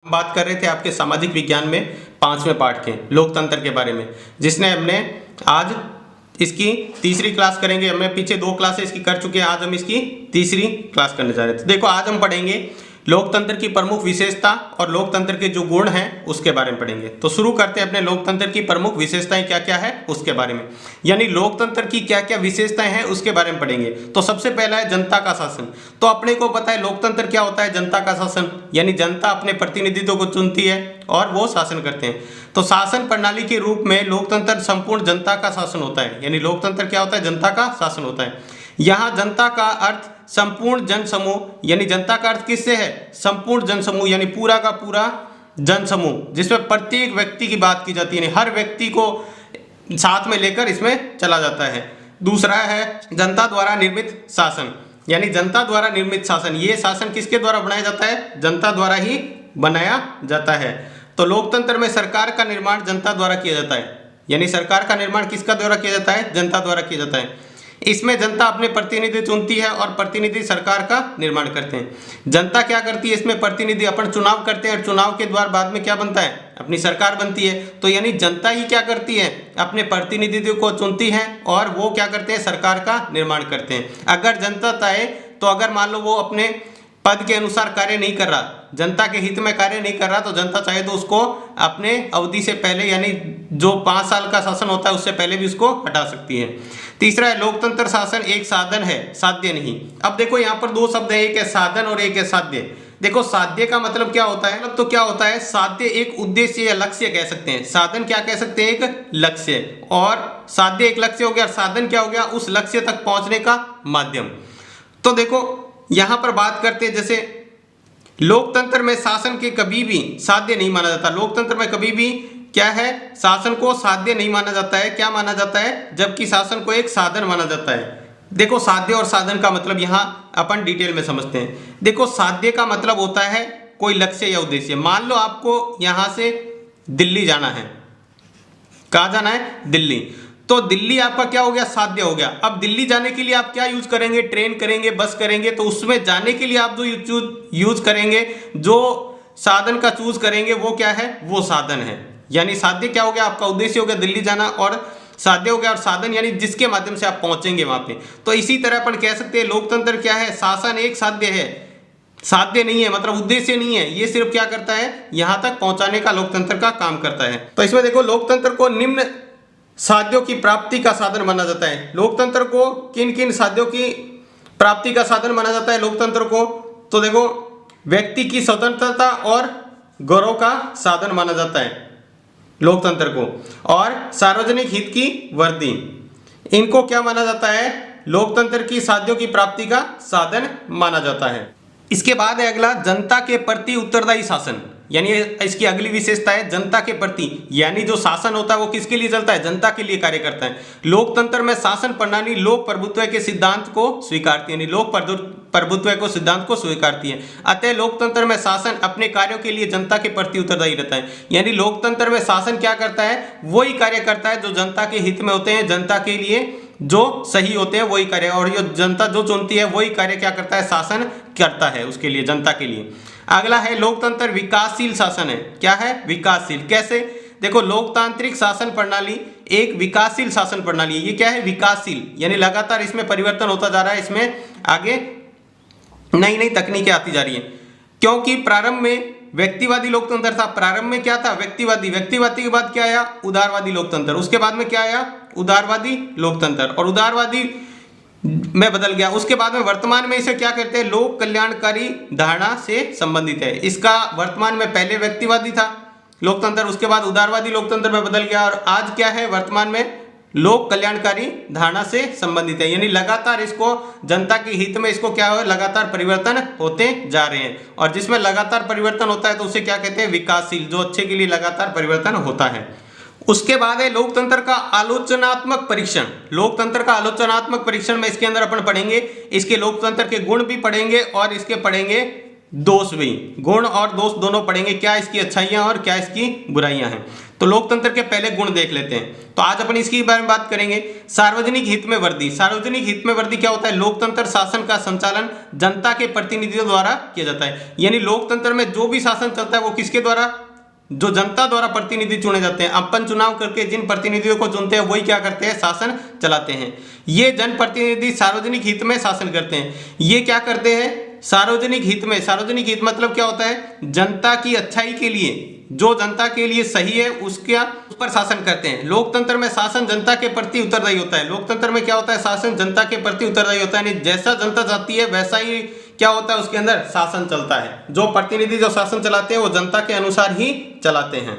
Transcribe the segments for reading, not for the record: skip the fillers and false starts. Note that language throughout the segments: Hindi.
बात कर रहे थे आपके सामाजिक विज्ञान में 5वें पाठ के लोकतंत्र के बारे में, जिसने हमने आज इसकी तीसरी क्लास करेंगे। हमने पीछे 2 क्लासें इसकी कर चुके हैं, आज हम इसकी तीसरी क्लास करने जा रहे थे। देखो आज हम पढ़ेंगे लोकतंत्र की प्रमुख विशेषता और लोकतंत्र के जो गुण हैं उसके बारे में पढ़ेंगे। तो शुरू करते हैं अपने लोकतंत्र की प्रमुख विशेषताएं क्या क्या है उसके बारे में, यानी लोकतंत्र की क्या क्या विशेषताएं हैं उसके बारे में पढ़ेंगे। तो सबसे पहला है जनता का शासन। तो अपने को पता है लोकतंत्र क्या होता है, जनता का शासन, यानी जनता अपने प्रतिनिधित्व को चुनती है और वो शासन करते हैं। तो शासन प्रणाली के रूप में लोकतंत्र संपूर्ण जनता का शासन होता है, यानी लोकतंत्र क्या होता है, जनता का शासन होता है। यहाँ जनता का अर्थ संपूर्ण जन समूह, यानी जनता का अर्थ किससे है, संपूर्ण जन समूह, यानी पूरा का पूरा जन समूह, जिसमें प्रत्येक व्यक्ति की बात की जाती है, यानी हर व्यक्ति को साथ में लेकर इसमें चला जाता है। दूसरा है जनता द्वारा निर्मित शासन, यानी जनता द्वारा निर्मित शासन, ये शासन किसके द्वारा बनाया जाता है, जनता द्वारा ही बनाया जाता है। तो लोकतंत्र में सरकार का निर्माण जनता द्वारा किया जाता है, यानी सरकार का निर्माण किसका द्वारा किया जाता है, जनता द्वारा किया जाता है। इसमें जनता अपने प्रतिनिधि चुनती है और प्रतिनिधि सरकार का निर्माण करते हैं। जनता क्या करती है, इसमें प्रतिनिधि अपन चुनाव करते हैं और चुनाव के द्वारा बाद में क्या बनता है, अपनी सरकार बनती है। तो यानी जनता ही क्या करती है, अपने प्रतिनिधित्व को चुनती है और वो क्या करते हैं, सरकार का निर्माण करते हैं। अगर जनता चाहे तो अगर मान लो वो अपने पद के अनुसार कार्य नहीं कर रहा, जनता के हित में कार्य नहीं कर रहा, तो जनता चाहे तो उसको अपने अवधि से पहले, यानी जो 5 साल का शासन होता है उससे पहले भी उसको हटा सकती है। तीसरा है लोकतंत्र शासन एक साधन है, साध्य नहीं। अब देखो यहाँ पर 2 शब्द है, एक है साधन और एक है साध्य। देखो साध्य का मतलब क्या होता है, मतलब तो क्या होता है, साध्य एक उद्देश्य या लक्ष्य कह सकते हैं, साधन क्या कह सकते हैं, एक लक्ष्य, और साध्य एक लक्ष्य हो गया, साधन क्या हो गया, उस लक्ष्य तक पहुंचने का माध्यम। तो देखो यहां पर बात करते हैं, जैसे लोकतंत्र में शासन के कभी भी साध्य नहीं माना जाता। लोकतंत्र में कभी भी क्या है, शासन को साध्य नहीं माना जाता है। क्या माना जाता है, जबकि शासन को एक साधन माना जाता है। देखो साध्य और साधन का मतलब यहां अपन डिटेल में समझते हैं। देखो साध्य का मतलब होता है कोई लक्ष्य या उद्देश्य। मान लो आपको यहां से दिल्ली जाना है, कहाँ जाना है, दिल्ली। तो दिल्ली आपका क्या हो गया, साध्य हो गया। अब दिल्ली जाने के लिए आप क्या यूज करेंगे, ट्रेन करेंगे, बस करेंगे। तो उसमें जाने के लिए आप जो यूज करेंगे, जो साधन का चूज करेंगे वो क्या है, वो साधन है। यानी साध्य क्या हो गया, आपका उद्देश्य हो गया दिल्ली जाना, और साध्य हो गया और साधन यानी जिसके माध्यम से आप पहुंचेंगे वहां पे। तो इसी तरह अपन कह सकते हैं लोकतंत्र क्या है, शासन एक साध्य है, साध्य नहीं है, मतलब उद्देश्य नहीं है। ये सिर्फ क्या करता है, यहां तक पहुंचाने का लोकतंत्र का काम करता है। तो इसमें देखो लोकतंत्र को निम्न साध्यों की प्राप्ति का साधन माना जाता है। लोकतंत्र को किन किन साध्यों की प्राप्ति का साधन माना जाता है लोकतंत्र को, तो देखो व्यक्ति की स्वतंत्रता और गौरव का साधन माना जाता है लोकतंत्र को, और सार्वजनिक हित की वर्दी, इनको क्या माना जाता है, लोकतंत्र की साध्यों की प्राप्ति का साधन माना जाता है। इसके बाद है अगला जनता के प्रति उत्तरदायी शासन, यानी इसकी अगली विशेषता है जनता के प्रति, यानी जो शासन होता है वो किसके लिए चलता है, जनता के लिए कार्य करता है। लोकतंत्र में शासन प्रणाली लोक प्रभुत्व के सिद्धांत को स्वीकारती है, यानी लोक प्रभुत्व को सिद्धांत को स्वीकारती है। अतः लोकतंत्र में शासन अपने कार्यों के लिए जनता के प्रति उत्तरदायी रहता है। यानी लोकतंत्र में शासन क्या करता है, वही कार्य करता है जो जनता के हित में होते हैं, जनता के लिए जो सही होते हैं वही कार्य, और जो जनता जो चुनती है वही कार्य क्या करता है, शासन करता है उसके लिए, जनता के लिए। अगला है लोकतंत्र विकासशील शासन है। क्या है, विकासशील। कैसे, देखो लोकतांत्रिक शासन प्रणाली एक विकासशील शासन प्रणाली है। ये क्या है, विकासशील, यानी लगातार इसमें परिवर्तन होता जा रहा है, इसमें आगे नई नई तकनीकें आती जा रही है। क्योंकि प्रारंभ में व्यक्तिवादी लोकतंत्र था, प्रारंभ में क्या था, व्यक्तिवादी, व्यक्तिवादी के बाद क्या आया, उदारवादी लोकतंत्र, उसके बाद में क्या आया, उदारवादी लोकतंत्र, और उदारवादी में बदल गया। उसके बाद में वर्तमान में इसे क्या कहते हैं, लोक कल्याणकारी धारणा से संबंधित है। इसका वर्तमान में पहले व्यक्तिवादी था लोकतंत्र, उसके बाद उदारवादी लोकतंत्र में बदल गया, और आज क्या है, वर्तमान में लोक कल्याणकारी धारणा से संबंधित है। यानी लगातार इसको जनता के हित में इसको क्या हो, लगातार परिवर्तन होते जा रहे हैं, और जिसमें लगातार परिवर्तन होता है तो उसे क्या कहते हैं, विकासशील, जो अच्छे के लिए लगातार परिवर्तन होता है। उसके बाद है लोकतंत्र का आलोचनात्मक परीक्षण। लोकतंत्र का आलोचनात्मक परीक्षण में इसके अंदर अपन पढ़ेंगे, इसके लोकतंत्र के गुण भी पढ़ेंगे और इसके पढ़ेंगे दोष भी, गुण और दोष दोनों पढ़ेंगे, क्या इसकी अच्छाइयाँ और क्या इसकी बुराइयाँ हैं। तो लोकतंत्र के पहले गुण देख लेते हैं। तो आज अपन इसके बारे में बात करेंगे। सार्वजनिक हित में वर्दी। सार्वजनिक हित में वर्दी क्या होता है? लोकतंत्र शासन का संचालन जनता के प्रतिनिधियों द्वारा किया जाता है। यानी लोकतंत्र में जो भी शासन चलता है वो किसके द्वारा? जो जनता द्वारा प्रतिनिधि चुने जाते हैं। अपन चुनाव करके जिन प्रतिनिधियों को चुनते हैं वही क्या करते हैं? शासन चलाते हैं। ये जनप्रतिनिधि सार्वजनिक हित में शासन करते हैं। ये क्या करते हैं? सार्वजनिक हित में। सार्वजनिक हित मतलब क्या होता है? जनता की अच्छाई के लिए, जो जनता के लिए सही है उसके उस पर शासन करते हैं। लोकतंत्र में शासन जनता के प्रति उत्तरदायी होता है। लोकतंत्र में क्या होता है? शासन जनता के प्रति उत्तरदायी होता है। यानी जैसा जनता चाहती है वैसा ही क्या होता है उसके अंदर शासन चलता है। जो प्रतिनिधि जो शासन चलाते हैं वो जनता के अनुसार ही चलाते हैं।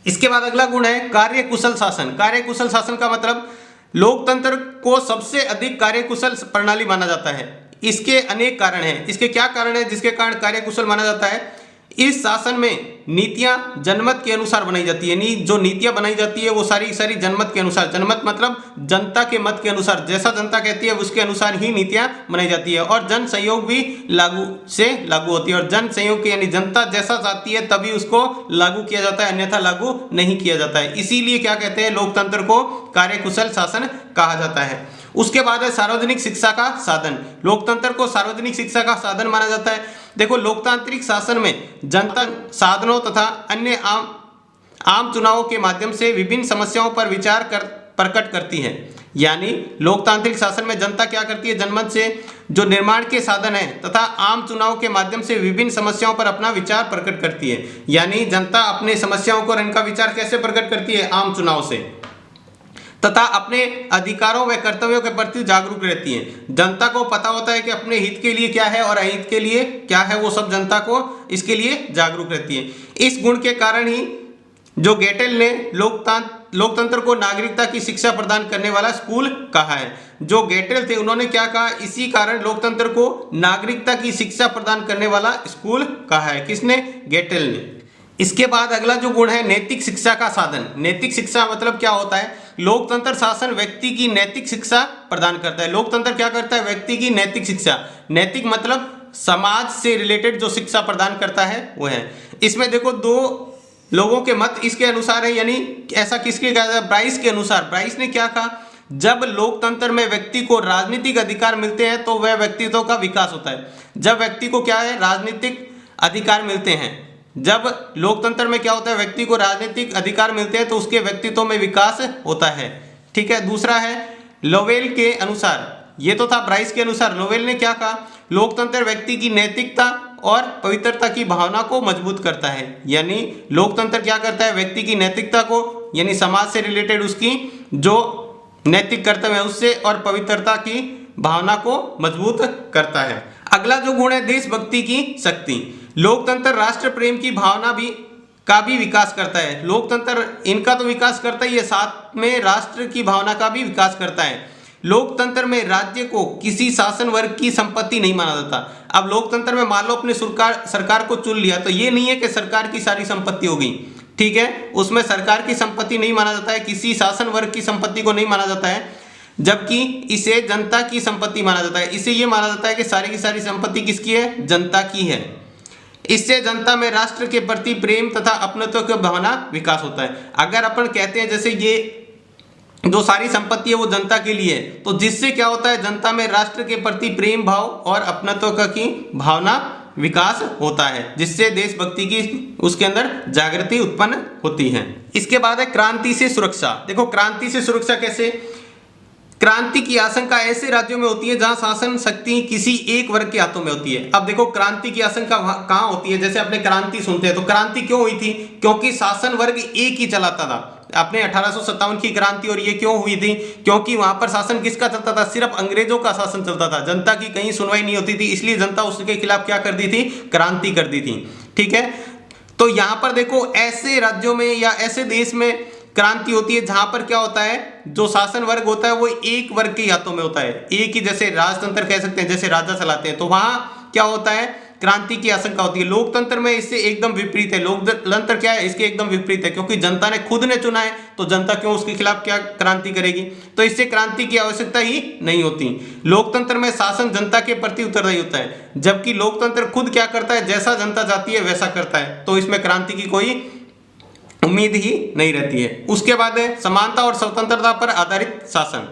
इसके बाद अगला गुण है कार्यकुशल शासन। कार्यकुशल शासन का मतलब लोकतंत्र को सबसे अधिक कार्यकुशल प्रणाली माना जाता है। इसके अनेक कारण हैं। इसके क्या कारण है जिसके कारण कार्यकुशल माना जाता है? इस शासन में नीतियां जनमत के अनुसार बनाई जाती है। यानी जो नीतियां बनाई जाती है वो सारी सारी जनमत के अनुसार, जनमत मतलब जनता के मत के अनुसार, जैसा जनता कहती है उसके अनुसार ही नीतियां बनाई जाती है। और जन सहयोग भी लागू होती है। और जन सहयोग यानी जनता जैसा चाहती है तभी उसको लागू किया जाता है, अन्यथा लागू नहीं किया जाता है। इसीलिए क्या कहते हैं? लोकतंत्र को कार्यकुशल शासन कहा जाता है। उसके बाद है सार्वजनिक शिक्षा का साधन। लोकतंत्र को सार्वजनिक शिक्षा का साधन माना जाता है। देखो, लोकतांत्रिक शासन में जनता साधनों तथा अन्य आम चुनावों के माध्यम से विभिन्न समस्याओं पर विचार प्रकट करती है। यानी लोकतांत्रिक शासन में जनता क्या करती है? जनमत से जो निर्माण के साधन है तथा आम चुनाव के माध्यम से विभिन्न समस्याओं पर अपना विचार प्रकट करती है। यानी जनता अपने समस्याओं को और इनका विचार कैसे प्रकट करती है? आम चुनाव से, तथा अपने अधिकारों व कर्तव्यों के प्रति जागरूक रहती है। जनता को पता होता है कि अपने हित के लिए क्या है और अहित के लिए क्या है, वो सब जनता को इसके लिए जागरूक रहती है। इस गुण के कारण ही जो गेटेल ने लोकतंत्र को नागरिकता की शिक्षा प्रदान करने वाला स्कूल कहा है। जो गेटेल थे उन्होंने क्या कहा? इसी कारण लोकतंत्र को नागरिकता की शिक्षा प्रदान करने वाला स्कूल कहा है। किसने? गेटेल ने। इसके बाद अगला जो गुण है नैतिक शिक्षा का साधन। नैतिक शिक्षा मतलब क्या होता है? लोकतंत्र शासन व्यक्ति की नैतिक शिक्षा प्रदान करता है। लोकतंत्र क्या करता है? व्यक्ति की नैतिक शिक्षा। नैतिक मतलब समाज से रिलेटेड जो शिक्षा प्रदान करता है वो है। इसमें देखो, दो लोगों के मत इसके अनुसार है। यानी ऐसा किसके कहा? ब्राइस के अनुसार। ब्राइस ने क्या कहा? जब लोकतंत्र में व्यक्ति को राजनीतिक अधिकार मिलते हैं तो वह व्यक्तित्व का विकास होता है। जब व्यक्ति को क्या है? राजनीतिक अधिकार मिलते हैं। जब लोकतंत्र में क्या होता है? व्यक्ति को राजनीतिक अधिकार मिलते हैं तो उसके व्यक्तित्व में विकास होता है। ठीक है। दूसरा है लोवेल के अनुसार। ये तो था ब्राइस के अनुसार। लोवेल ने क्या कहा? लोकतंत्र व्यक्ति की नैतिकता और पवित्रता की भावना को मजबूत करता है। यानी लोकतंत्र क्या करता है? व्यक्ति की नैतिकता को, यानी समाज से रिलेटेड उसकी जो नैतिक कर्तव्य है उससे, और पवित्रता की भावना को मजबूत करता है। अगला जो गुण है देशभक्ति की शक्ति। लोकतंत्र राष्ट्र प्रेम की भावना का भी विकास करता है। लोकतंत्र इनका तो विकास करता ही है, साथ में राष्ट्र की भावना का भी विकास करता है। लोकतंत्र में राज्य को किसी शासन वर्ग की संपत्ति नहीं माना जाता। अब लोकतंत्र में मान लो अपने सरकार को चुन लिया तो ये नहीं है कि सरकार की सारी संपत्ति हो गई। ठीक है, उसमें सरकार की संपत्ति नहीं माना जाता है, किसी शासन वर्ग की संपत्ति को नहीं माना जाता है, जबकि इसे जनता की संपत्ति माना जाता है। इसे ये माना जाता है कि सारी की सारी संपत्ति किसकी है? जनता की है। इससे जनता में राष्ट्र के प्रति प्रेम तथा अपनत्व की भावना विकास होता है। अगर अपन कहते हैं जैसे ये जो सारी संपत्ति है वो जनता के लिए है, तो जिससे क्या होता है? जनता में राष्ट्र के प्रति प्रेम भाव और अपनत्व की भावना विकास होता है, जिससे देशभक्ति की उसके अंदर जागृति उत्पन्न होती है। इसके बाद है क्रांति से सुरक्षा। देखो, क्रांति से सुरक्षा कैसे? क्रांति की आशंका ऐसे राज्यों में होती है जहां शासन शक्ति किसी एक वर्ग के हाथों में होती है। अब देखो, क्रांति की आशंका कहां होती है? जैसे अपने क्रांति सुनते हैं तो क्रांति क्यों हुई थी? क्योंकि शासन वर्ग एक ही चलाता था। अपने 1857 की क्रांति, और ये क्यों हुई थी? क्योंकि वहां पर शासन किसका चलता था? सिर्फ अंग्रेजों का शासन चलता था, जनता की कहीं सुनवाई नहीं होती थी। इसलिए जनता उसके खिलाफ क्या कर दी थी? क्रांति कर दी थी। ठीक है, तो यहां पर देखो, ऐसे राज्यों में या ऐसे देश में क्रांति होती है जहां पर क्या होता है? जो शासन वर्ग होता है वो एक वर्ग के हाथों में होता है। एक ही, जैसे राजतंत्र कह सकते हैं, जैसे राजा चलाते हैं, तो वहां क्या होता है? क्रांति की आशंका होती है। लोकतंत्र में इससे एकदम विपरीत है। लोकतंत्र क्या है, इसके एकदम विपरीत है, क्योंकि जनता ने खुद ने चुना है तो जनता क्यों उसके खिलाफ क्या क्रांति करेगी, तो इससे क्रांति की आवश्यकता ही नहीं होती। लोकतंत्र में शासन जनता के प्रति उत्तरदायी होता है, जबकि लोकतंत्र खुद क्या करता है, जैसा जनता चाहती है वैसा करता है, तो इसमें क्रांति की कोई उम्मीद ही नहीं रहती है। उसके बाद है समानता और स्वतंत्रता पर आधारित शासन।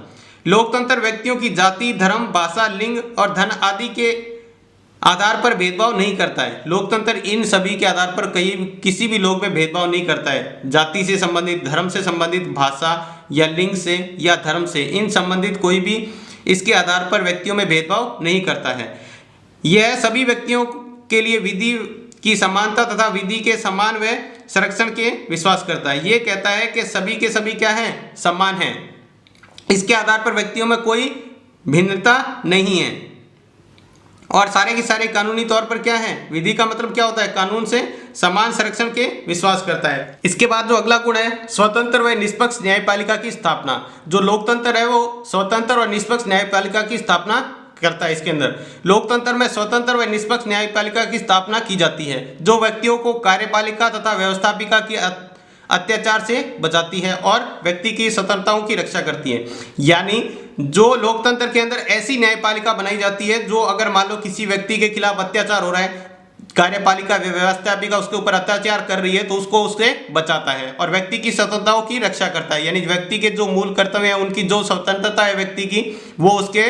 लोकतंत्र व्यक्तियों की जाति, धर्म, भाषा, लिंग और धन आदि के आधार पर भेदभाव नहीं करता है। लोकतंत्र इन सभी के आधार पर किसी भी लोग में भेदभाव नहीं करता है। जाति से संबंधित, धर्म से संबंधित, भाषा या लिंग से या धर्म से इन संबंधित कोई भी इसके आधार पर व्यक्तियों में भेदभाव नहीं करता है। यह सभी व्यक्तियों के लिए विधि की समानता तथा विधि के समान व संरक्षण के विश्वास करता है। ये कहता है कि सभी के सभी क्या हैं, समान हैं। इसके आधार पर व्यक्तियों में कोई भिन्नता नहीं है और सारे के सारे कानूनी तौर पर क्या है, विधि का मतलब क्या होता है, कानून से समान संरक्षण के विश्वास करता है। इसके बाद जो अगला गुण है, स्वतंत्र व निष्पक्ष न्यायपालिका की स्थापना। जो लोकतंत्र है वो स्वतंत्र और निष्पक्ष न्यायपालिका की स्थापना करता है। इसके अंदर लोकतंत्र में स्वतंत्र व निष्पक्ष न्यायपालिका की स्थापना की जाती है, जो व्यक्तियों को कार्यपालिका तथा व्यवस्थापिका की अत्याचार से बचाती है और व्यक्ति की स्वतंत्रताओं की रक्षा करती है। यानी जो लोकतंत्र के अंदर ऐसी न्यायपालिका बनाई जाती है जो अगर मान लो किसी व्यक्ति के खिलाफ अत्याचार हो रहा है, कार्यपालिका व्यवस्थापिका उसके ऊपर अत्याचार कर रही है, तो उसको उससे बचाता है और व्यक्ति की स्वतंत्रताओं की रक्षा करता है। यानी व्यक्ति के जो मूल कर्तव्य है, उनकी जो स्वतंत्रता है व्यक्ति की, वो उसके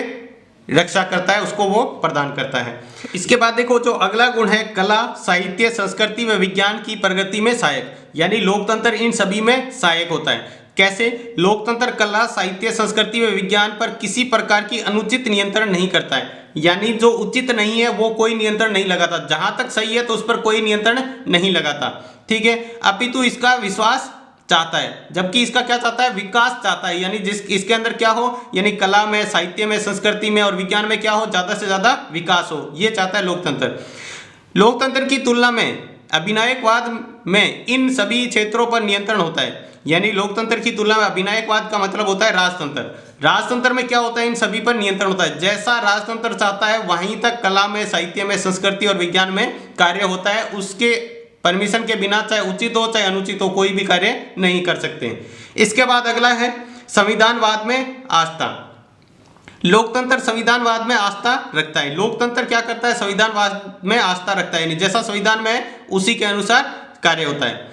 रक्षा करता है, उसको वो प्रदान करता है। इसके बाद देखो जो अगला गुण है, कला, साहित्य, संस्कृति व विज्ञान की प्रगति में सहायक। यानी लोकतंत्र इन सभी में सहायक होता है। कैसे? लोकतंत्र कला, साहित्य, संस्कृति व विज्ञान पर किसी प्रकार की अनुचित नियंत्रण नहीं करता है। यानी जो उचित नहीं है वो कोई नियंत्रण नहीं लगाता, जहां तक सही है तो उस पर कोई नियंत्रण नहीं लगाता, ठीक है, अपितु इसका विश्वास चाहता है, जबकि इसका क्या चाहता है, विकास चाहता है। यानी जिस इसके अंदर क्या हो, यानी कला में, साहित्य में, संस्कृति में और विज्ञान में क्या हो, ज्यादा से ज्यादा विकास हो, ये चाहता है लोकतंत्र। लोकतंत्र की तुलना में अभिनायकवाद में इन सभी क्षेत्रों पर नियंत्रण होता है। यानी लोकतंत्र की तुलना में अभिनायकवाद का मतलब होता है राजतंत्र। राजतंत्र में क्या होता है, इन सभी पर नियंत्रण होता है। जैसा राजतंत्र चाहता है वहीं तक कला में, साहित्य में, संस्कृति और विज्ञान में कार्य होता है। उसके परमिशन के बिना, चाहे उचित हो चाहे अनुचित हो, कोई भी कार्य नहीं कर सकते। इसके बाद अगला है संविधानवाद में आस्था। लोकतंत्र संविधानवाद में आस्था रखता है। लोकतंत्र क्या करता है, संविधानवाद में आस्था रखता है, यानी जैसा संविधान में है उसी के अनुसार कार्य होता है।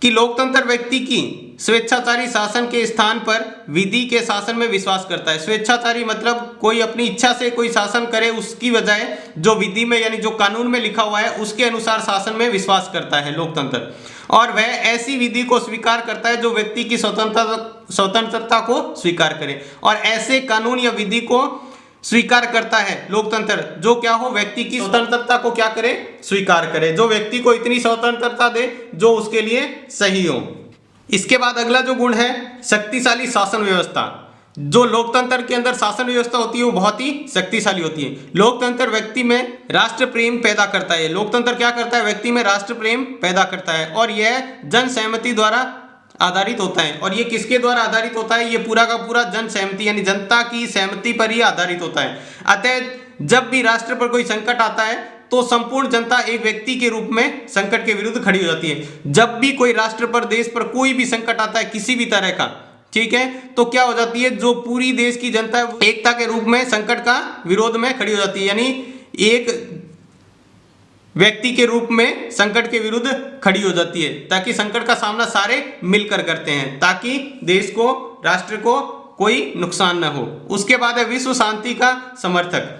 कि लोकतंत्र व्यक्ति की स्वेच्छाचारी शासन के स्थान पर विधि के शासन में विश्वास करता है। स्वेच्छाचारी मतलब कोई अपनी इच्छा से कोई शासन करे, उसकी बजाय जो विधि में यानी जो कानून में लिखा हुआ है उसके अनुसार शासन में विश्वास करता है लोकतंत्र। और वह ऐसी विधि को स्वीकार करता है जो व्यक्ति की स्वतंत्रता को स्वीकार करे, और ऐसे कानून या विधि को स्वीकार करता है लोकतंत्र जो क्या हो, व्यक्ति की स्वतंत्रता को क्या करे, स्वीकार करे, जो व्यक्ति को इतनी स्वतंत्रता दे जो उसके लिए सही हो। इसके बाद अगला जो गुण है, शक्तिशाली शासन व्यवस्था। जो लोकतंत्र के अंदर शासन व्यवस्था होती है वो बहुत ही शक्तिशाली होती है। लोकतंत्र व्यक्ति में राष्ट्र प्रेम पैदा करता है। लोकतंत्र क्या करता है, व्यक्ति में राष्ट्र प्रेम पैदा करता है, और यह जन सहमति द्वारा आधारित होता है। और ये किसके द्वारा आधारित होता है, ये पूरा का पूरा जन सहमति यानी जनता की सहमति पर ही आधारित होता है। अतः जब भी राष्ट्र पर कोई संकट आता है तो संपूर्ण जनता एक व्यक्ति के रूप में संकट के विरुद्ध खड़ी हो जाती है। जब भी कोई राष्ट्र पर, देश पर कोई भी संकट आता है किसी भी तरह का, ठीक है, तो क्या हो जाती है, जो पूरी देश की जनता है एकता के रूप में संकट का विरोध में खड़ी हो जाती है। यानी एक व्यक्ति के रूप में संकट के विरुद्ध खड़ी हो जाती है, ताकि संकट का सामना सारे मिलकर करते हैं, ताकि देश को, राष्ट्र को कोई नुकसान न हो। उसके बाद है विश्व शांति का समर्थक।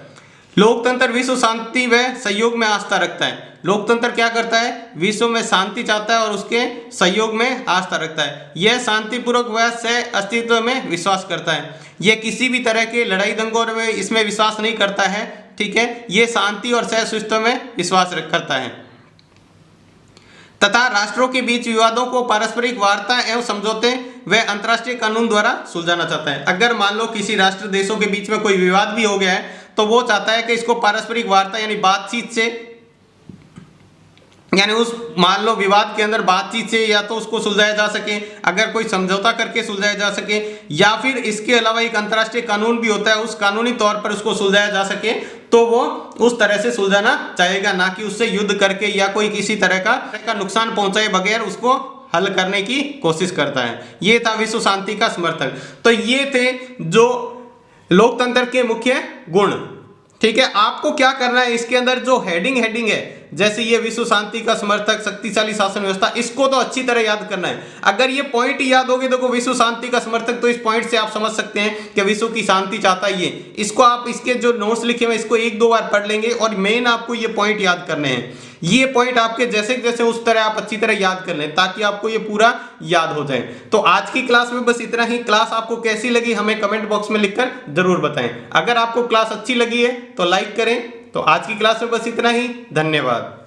लोकतंत्र विश्व शांति व सहयोग में आस्था रखता है। लोकतंत्र क्या करता है, विश्व में शांति चाहता है और उसके सहयोग में आस्था रखता है। यह शांतिपूर्वक व सह अस्तित्व में विश्वास करता है। यह किसी भी तरह के लड़ाई दंगों में इसमें विश्वास नहीं करता है, ठीक है, ये शांति और सह अस्तित्व में विश्वास करता है। तथा राष्ट्रों के बीच विवादों को पारस्परिक वार्ता एवं समझौते व अंतर्राष्ट्रीय कानून द्वारा सुलझाना चाहता है। अगर मान लो किसी राष्ट्र देशों के बीच में कोई विवाद भी हो गया है तो वो चाहता है कि इसको पारस्परिक वार्ता यानी बातचीत से, यानी उस मान लो विवाद के अंदर बातचीत से या तो उसको सुलझाया जा सके, अगर कोई समझौता करके सुलझाया जा सके, या फिर इसके अलावा एक अंतर्राष्ट्रीय कानून भी होता है, उस कानूनी तौर पर उसको सुलझाया जा सके, तो वो उस तरह से सुलझाना चाहेगा, ना कि उससे युद्ध करके या कोई किसी तरह का नुकसान पहुंचाए बगैर उसको हल करने की कोशिश करता है। ये था विश्व शांति का समर्थक। तो ये थे जो लोकतंत्र के मुख्य गुण। ठीक है, आपको क्या करना है, इसके अंदर जो हेडिंग है, जैसे ये विश्व शांति का समर्थक, शक्तिशाली शासन व्यवस्था, इसको तो अच्छी तरह याद करना है। अगर ये पॉइंट याद होगे, देखो विश्व शांति का समर्थक, तो इस पॉइंट से आप समझ सकते हैं कि विश्व की शांति चाहता है ये। इसको आप इसके जो नोट्स लिखे हुए इसको 1-2 बार पढ़ लेंगे और मेन आपको ये पॉइंट याद करने हैं। ये पॉइंट आपके जैसे जैसे उस तरह आप अच्छी तरह याद कर लें ताकि आपको ये पूरा याद हो जाए। तो आज की क्लास में बस इतना ही। क्लास आपको कैसी लगी हमें कमेंट बॉक्स में लिखकर जरूर बताएं। अगर आपको क्लास अच्छी लगी है तो लाइक करें। तो आज की क्लास में बस इतना ही। धन्यवाद।